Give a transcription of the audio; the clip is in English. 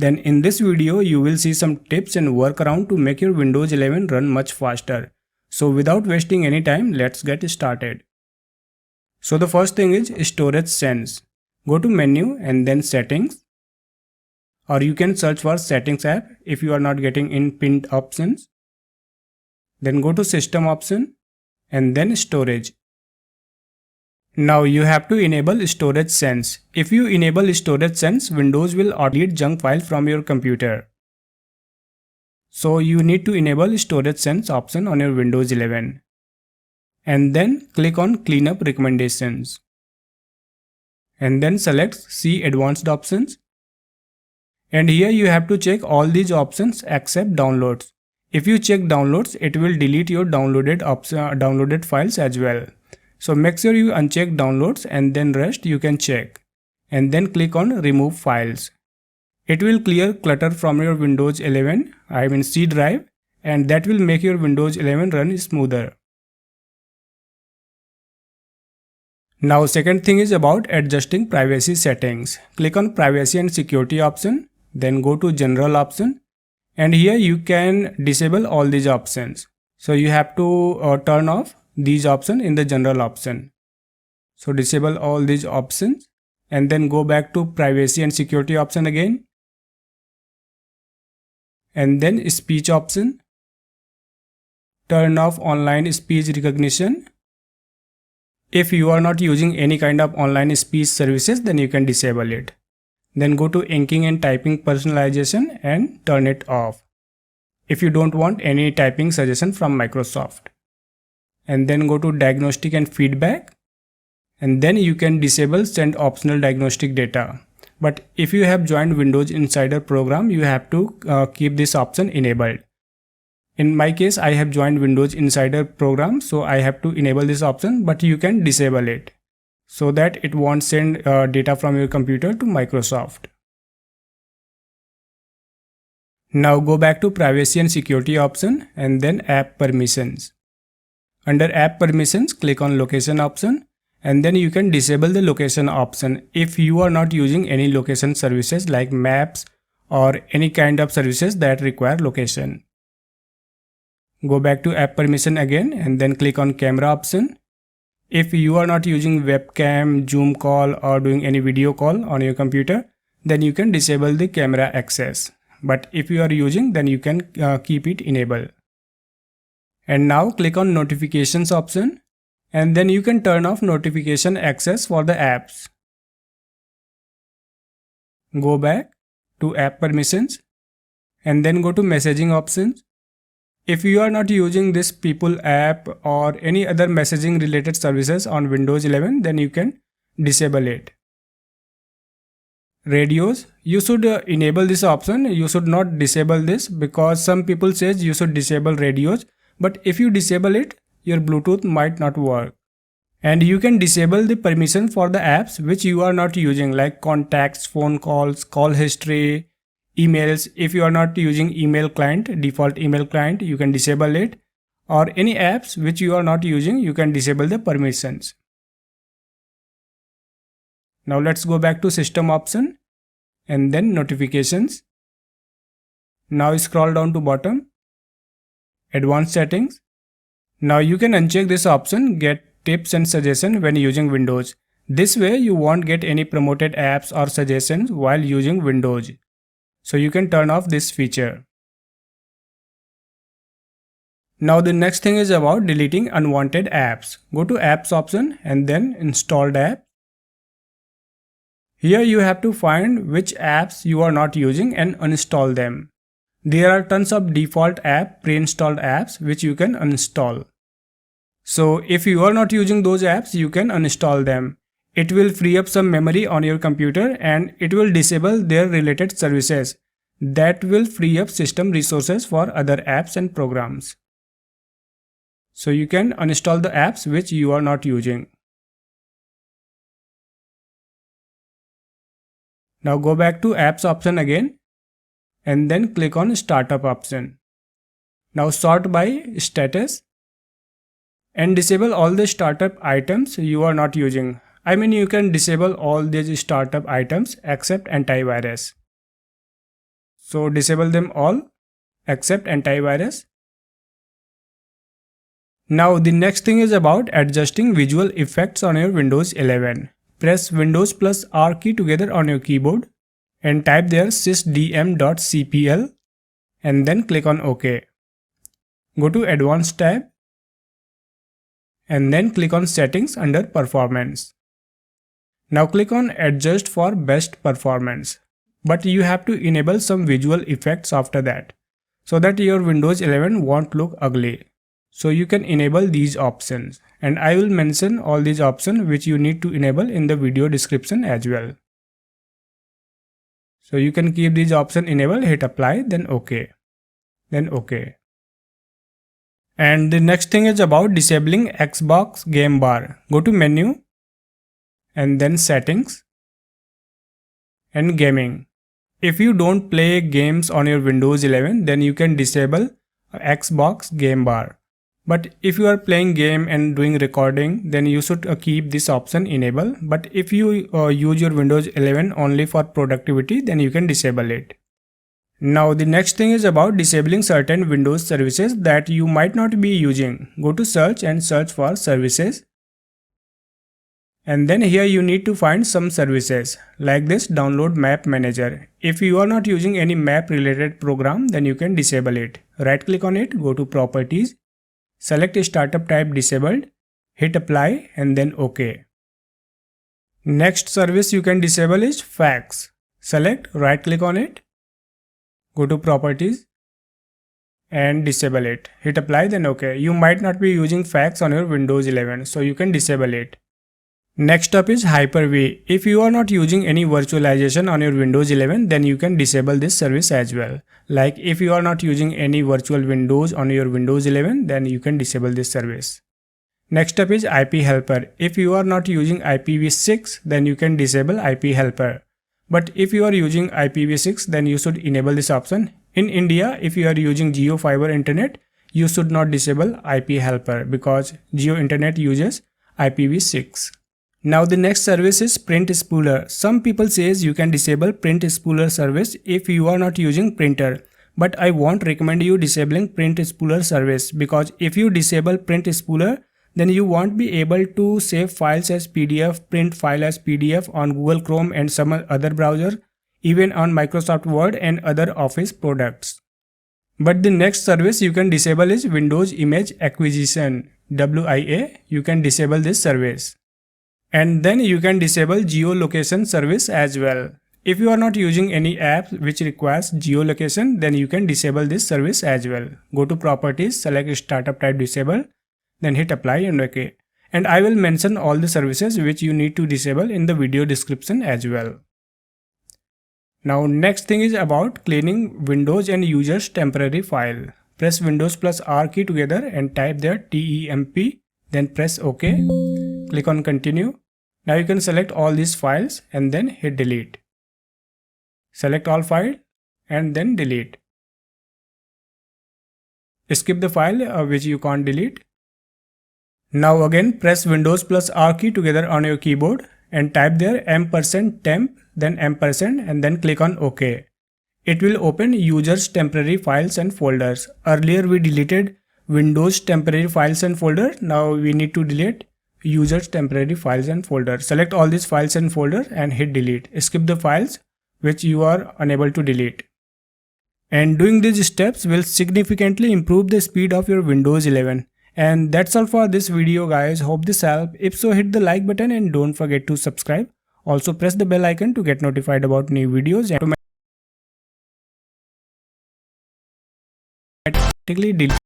Then in this video you will see some tips and workaround to make your Windows 11 run much faster. So without wasting any time, let's get started. So the first thing is storage sense. Go to menu and then settings, or you can search for settings app if you are not getting in pinned options. Then go to system option and then storage. Now you have to enable storage sense. If you enable storage sense, Windows will delete junk file from your computer. So you need to enable storage sense option on your Windows 11. And then click on cleanup recommendations. And then select see advanced options. And here you have to check all these options except downloads. If you check downloads, it will delete your downloaded files as well. So make sure you uncheck downloads and then rest you can check. And then click on remove files. It will clear clutter from your Windows 11, C drive, and that will make your Windows 11 run smoother. Now second thing is about adjusting privacy settings. Click on privacy and security option, then go to general option, and here you can disable all these options. So you have to turn off these options in the general option. So disable all these options and then go back to privacy and security option again. And then speech option. Turn off online speech recognition. If you are not using any kind of online speech services, then you can disable it. Then go to inking and typing personalization and turn it off if you don't want any typing suggestion from Microsoft. And then go to diagnostic and feedback, and then you can disable send optional diagnostic data. But if you have joined Windows Insider program, you have to keep this option enabled. In my case, I have joined Windows Insider program, so I have to enable this option, but you can disable it so that it won't send data from your computer to Microsoft. Now go back to privacy and security option and then app permissions. Under app permissions, click on location option, and then you can disable the location option if you are not using any location services like maps or any kind of services that require location. Go back to app permission again and then click on camera option. If you are not using webcam, Zoom call or doing any video call on your computer, then you can disable the camera access. But if you are using, then you can keep it enabled. And now click on notifications option, and then you can turn off notification access for the apps. Go back to app permissions and then go to messaging options. If you are not using this People app or any other messaging related services on Windows 11, then you can disable it. Radios, you should enable this option. You should not disable this because some people says you should disable radios. But if you disable it, your Bluetooth might not work. And you can disable the permission for the apps which you are not using, like contacts, phone calls, call history, emails. If you are not using email client, default email client, you can disable it. Or any apps which you are not using, you can disable the permissions. Now let's go back to system option and then notifications. Now scroll down to bottom. Advanced settings. Now you can uncheck this option, get tips and suggestions when using Windows. This way you won't get any promoted apps or suggestions while using Windows. So you can turn off this feature. Now the next thing is about deleting unwanted apps. Go to apps option and then installed app. Here you have to find which apps you are not using and uninstall them. There are tons of default pre-installed apps which you can uninstall. So if you are not using those apps, you can uninstall them. It will free up some memory on your computer and it will disable their related services. That will free up system resources for other apps and programs. So you can uninstall the apps which you are not using. Now go back to apps option again and then click on startup option. Now sort by status and disable all the startup items you are not using. You can disable all these startup items except antivirus. So disable them all except antivirus. Now the next thing is about adjusting visual effects on your Windows 11. Press Windows plus R key together on your keyboard and type there sysdm.cpl and then click on OK. Go to Advanced tab and then click on Settings under Performance. Now click on Adjust for best performance. But you have to enable some visual effects after that so that your Windows 11 won't look ugly. So you can enable these options, and I will mention all these options which you need to enable in the video description as well. So you can keep these options enabled, hit apply, then OK. Then OK. And the next thing is about disabling Xbox game bar. Go to menu and then settings and gaming. If you don't play games on your Windows 11, then you can disable Xbox game bar. But if you are playing game and doing recording, then you should keep this option enabled. But if you use your Windows 11 only for productivity, then you can disable it. Now the next thing is about disabling certain Windows services that you might not be using. Go to search and search for services. And then here you need to find some services like this download map manager. If you are not using any map related program, then you can disable it. Right click on it, go to properties, select startup type disabled, hit apply and then OK. Next service you can disable is fax. Select, right click on it, go to properties and disable it. Hit apply then OK. You might not be using fax on your Windows 11, so you can disable it. Next up is Hyper-V. If you are not using any virtualization on your Windows 11, then you can disable this service as well. Like if you are not using any virtual windows on your Windows 11, then you can disable this service. Next up is IP helper. If you are not using IPv6, then you can disable IP helper. But if you are using IPv6, then you should enable this option. In India, if you are using Jio Fiber Internet, you should not disable IP helper because Jio Internet uses IPv6. Now the next service is print spooler. Some people says you can disable print spooler service if you are not using printer. But I won't recommend you disabling print spooler service because if you disable print spooler, then you won't be able to save files as PDF, print file as PDF on Google Chrome and some other browser, even on Microsoft Word and other Office products. But the next service you can disable is Windows Image Acquisition, WIA. You can disable this service. And then you can disable geolocation service as well. If you are not using any apps which requires geolocation, then you can disable this service as well. Go to properties, select startup type disable, then hit apply and OK. And I will mention all the services which you need to disable in the video description as well. Now next thing is about cleaning Windows and users temporary file. Press Windows plus R key together and type there temp, then press OK. Click on continue. Now you can select all these files and then hit delete. Select all files and then delete. Skip the file which you can't delete. Now again press Windows plus R key together on your keyboard and type there %temp, then ampersand and then click on OK. It will open users temporary files and folders. Earlier we deleted Windows temporary files and folder. Now we need to delete users temporary files and folder. Select all these files and folder and hit delete. Skip the files which you are unable to delete. And doing these steps will significantly improve the speed of your Windows 11. And that's all for this video guys. Hope this helped. If so, hit the like button and don't forget to subscribe. Also press the bell icon to get notified about new videos and automatically delete